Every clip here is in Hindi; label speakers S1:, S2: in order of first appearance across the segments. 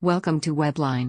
S1: Welcome to Webline.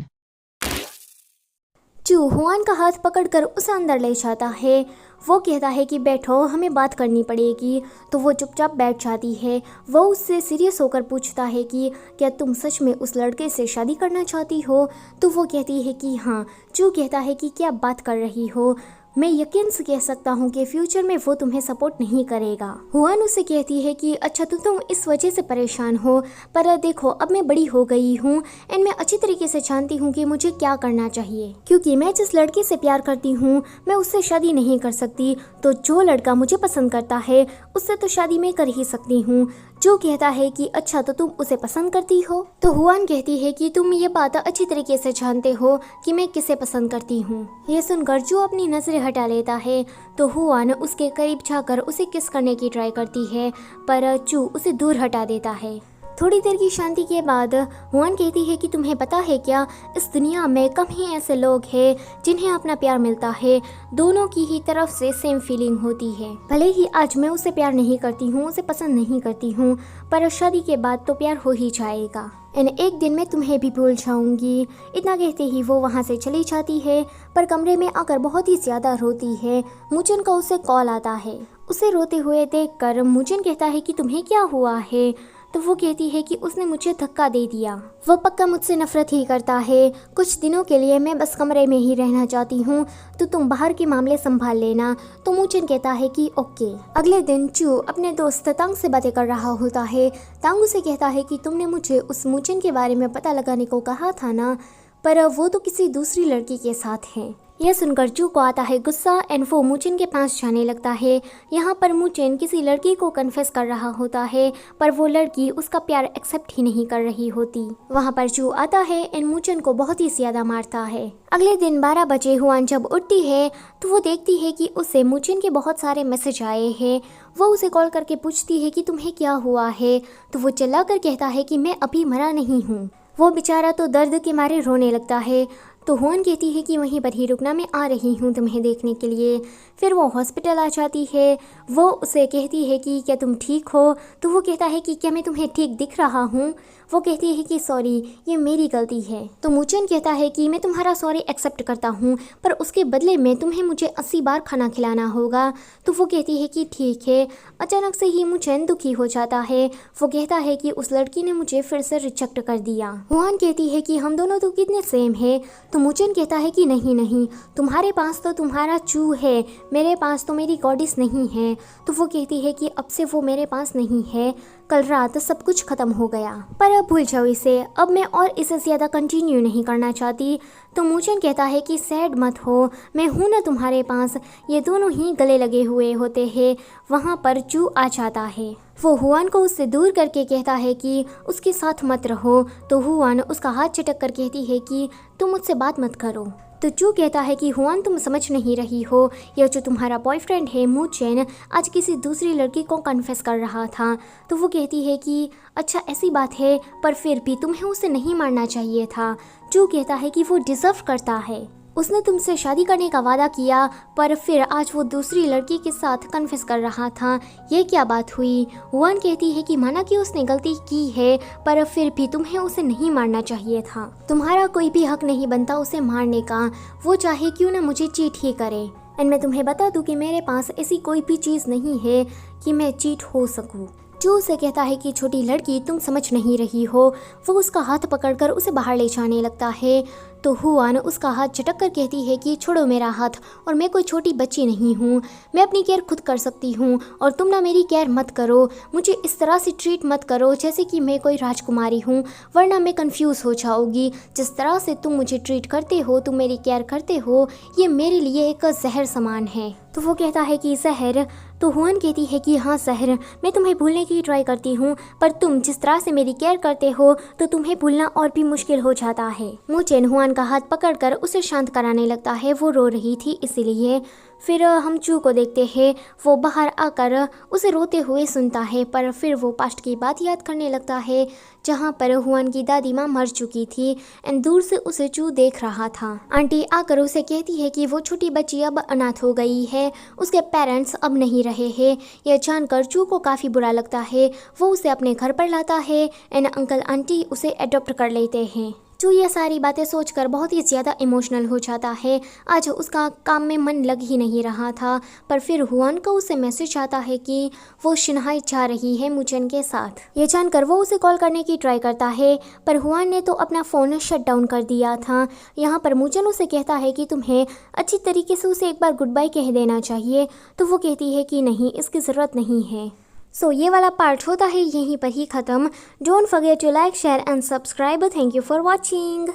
S2: चू हुआन का हाथ पकड़कर उसे अंदर ले जाता है। वो कहता है कि बैठो, हमें बात करनी पड़ेगी। तो वो चुपचाप बैठ जाती है। वो उससे सीरियस होकर पूछता है कि क्या तुम सच में उस लड़के से शादी करना चाहती हो? तो वो कहती है कि हाँ। चू कहता है कि क्या बात कर रही हो? मैं यकीन से कह सकता हूँ कि फ्यूचर में वो तुम्हें सपोर्ट नहीं करेगा। हुआन उसे कहती है कि अच्छा तो तुम इस वजह से परेशान हो, पर देखो अब मैं बड़ी हो गई हूँ एंड मैं अच्छी तरीके से जानती हूँ कि मुझे क्या करना चाहिए, क्योंकि मैं जिस लड़के से प्यार करती हूँ मैं उससे शादी नहीं कर सकती। तो जो लड़का मुझे पसंद करता है उससे तो शादी मैं कर ही सकती हूँ। जो कहता है कि अच्छा तो तुम उसे पसंद करती हो? तो हुआन कहती है कि तुम ये बात अच्छी तरीके से जानते हो कि मैं किसे पसंद करती हूँ। ये सुनकर जो अपनी नजरें हटा लेता है तो हुआन उसके करीब जाकर उसे किस करने की ट्राई करती है, पर चू उसे दूर हटा देता है। थोड़ी देर की शांति के बाद हुआन कहती है कि तुम्हें पता है क्या, इस दुनिया में कम ही ऐसे लोग हैं जिन्हें अपना प्यार मिलता है। दोनों की ही तरफ से सेम फीलिंग होती है। भले ही आज मैं उसे प्यार नहीं करती हूँ, उसे पसंद नहीं करती हूँ, पर शादी के बाद तो प्यार हो ही जाएगा एंड एक दिन मैं तुम्हें भी भूल जाऊंगी। इतना कहते ही वो वहाँ से चली जाती है, पर कमरे में आकर बहुत ही ज्यादा रोती है। मुजन का उसे कॉल आता है। उसे रोते हुए देखकर मुजन कहता है कि तुम्हें क्या हुआ है? तो वो कहती है कि उसने मुझे धक्का दे दिया। वो पक्का मुझसे नफरत ही करता है। कुछ दिनों के लिए मैं बस कमरे में ही रहना चाहती हूँ, तो तुम बाहर के मामले संभाल लेना। तो मुचन कहता है कि ओके। अगले दिन चू अपने दोस्त तांग से बातें कर रहा होता है। तांग उसे कहता है कि तुमने मुझे उस मुचन के बारे में पता लगाने को कहा था ना, पर वो तो किसी दूसरी लड़की के साथ है। यह सुनकर चू को आता है गुस्सा एंड वो मुचेन के पास जाने लगता है। यहाँ पर मुचेन किसी लड़की को कन्फेस कर रहा होता है, पर वो लड़की उसका प्यार एक्सेप्ट ही नहीं कर रही होती। वहाँ पर चू आता है एंड मुचेन को बहुत ही ज्यादा मारता है। अगले दिन 12 बजे हुआन जब उठती है तो वो देखती है कि उसे मुचेन के बहुत सारे मैसेज आए हैं। वो उसे कॉल करके पूछती है कि तुम्हें क्या हुआ है? तो वो चिल्लाकर कहता है कि मैं अभी मरा नहीं हूँ। वो बेचारा तो दर्द के मारे रोने लगता है। तो हुआन कहती है कि वहीं पर ही रुकना, मैं आ रही हूँ तुम्हें देखने के लिए। फिर वो हॉस्पिटल आ जाती है। वो उसे कहती है कि क्या तुम ठीक हो? तो वो कहता है कि क्या मैं तुम्हें ठीक दिख रहा हूँ? वो कहती है कि सॉरी, ये मेरी गलती है। तो मुचेन कहता है कि मैं तुम्हारा सॉरी एक्सेप्ट करता हूँ, पर उसके बदले में तुम्हें मुझे 80 बार खाना खिलाना होगा। तो वो कहती है कि ठीक है। अचानक से ही मुचेन दुखी हो जाता है। वो कहता है कि उस लड़की ने मुझे फिर से रिजेक्ट कर दिया। हुआन कहती है कि हम दोनों तो कितने सेम है। तो मुचेन कहता है कि नहीं नहीं, तुम्हारे पास तो तुम्हारा चू है, मेरे पास तो मेरी गॉडिस नहीं है। तो वो कहती है कि अब से वो मेरे पास नहीं है, कल रात सब कुछ खत्म हो गया, पर अब भूल जाओ इसे, अब मैं और इसे ज्यादा कंटिन्यू नहीं करना चाहती। तो मुचेन कहता है कि सैड मत हो, मैं हूँ ना तुम्हारे पास। ये दोनों ही गले लगे हुए होते हैं। वहाँ पर चू आ जाता है। वो हुआन को उससे दूर करके कहता है कि उसके साथ मत रहो। तो हुआन उसका हाथ चटक कर कहती है कि तुम मुझसे बात मत करो। तो चू कहता है कि हुआन तुम समझ नहीं रही हो, यह जो तुम्हारा बॉयफ्रेंड है मुचेन आज किसी दूसरी लड़की को कन्फेस कर रहा था। तो वो कहती है कि अच्छा ऐसी बात है, पर फिर भी तुम्हें उसे नहीं मारना चाहिए था। चू कहता है कि वो डिजर्व करता है, उसने तुमसे शादी करने का वादा किया, पर फिर आज वो दूसरी लड़की के साथ कन्फेस कर रहा था। ये क्या बात हुई? हुआन कहती है कि माना कि उसने गलती की है, पर फिर भी तुम्हें उसे नहीं मारना चाहिए था। तुम्हारा कोई भी हक नहीं बनता उसे मारने का, वो चाहे क्यों ना मुझे चीट ही करे। एंड मैं तुम्हें बता दूं कि मेरे पास ऐसी कोई भी चीज़ नहीं है कि मैं चीट हो सकूं। जो उसे कहता है कि छोटी लड़की तुम समझ नहीं रही हो। वो उसका हाथ पकड़कर उसे बाहर ले जाने लगता है। तो हुआन उसका हाथ झटक कर कहती है कि छोड़ो मेरा हाथ, और मैं कोई छोटी बच्ची नहीं हूँ, मैं अपनी केयर खुद कर सकती हूँ, और तुम ना मेरी केयर मत करो। मुझे इस तरह से ट्रीट मत करो जैसे कि मैं कोई राजकुमारी हूँ, वरना मैं कंफ्यूज हो जाऊँगी। जिस तरह से तुम मुझे ट्रीट करते हो, तुम मेरी केयर करते हो, ये मेरे लिए एक जहर समान है। तो वो कहता है कि जहर? तो हुआन कहती है कि हाँ जहर, मैं तुम्हें भूलने की ट्राई करती हूँ, पर तुम जिस तरह से मेरी केयर करते हो तो तुम्हें भूलना और भी मुश्किल हो जाता है। मुचेन हुआन का हाथ पकड़कर उसे शांत कराने लगता है। वो रो रही थी इसीलिए। फिर हम चू को देखते हैं। वो बाहर आकर उसे रोते हुए सुनता है, पर फिर वो पास्ट की बात याद करने लगता है जहाँ पर हुआन की दादी माँ मर चुकी थी एंड दूर से उसे चू देख रहा था। आंटी आकर उसे कहती है कि वो छोटी बच्ची अब अनाथ हो गई है, उसके पेरेंट्स अब नहीं रहे हैं। यह जानकर चू को काफ़ी बुरा लगता है। वो उसे अपने घर पर लाता है एंड अंकल आंटी उसे अडॉप्ट कर लेते हैं। जो ये सारी बातें सोचकर बहुत ही ज़्यादा इमोशनल हो जाता है। आज उसका काम में मन लग ही नहीं रहा था, पर फिर हुआन को उसे मैसेज आता है कि वो शंघाई जा रही है मुचेन के साथ। ये जानकर वो उसे कॉल करने की ट्राई करता है, पर हुआन ने तो अपना फ़ोन शट डाउन कर दिया था। यहाँ पर मुचेन उसे कहता है कि तुम्हें अच्छी तरीके से उसे एक बार गुड बाय कह देना चाहिए, तो वो कहती है कि नहीं, इसकी ज़रूरत नहीं है। सो ये वाला पार्ट होता है यहीं पर ही ख़त्म। Don't forget to like, share and subscribe. Thank you for watching.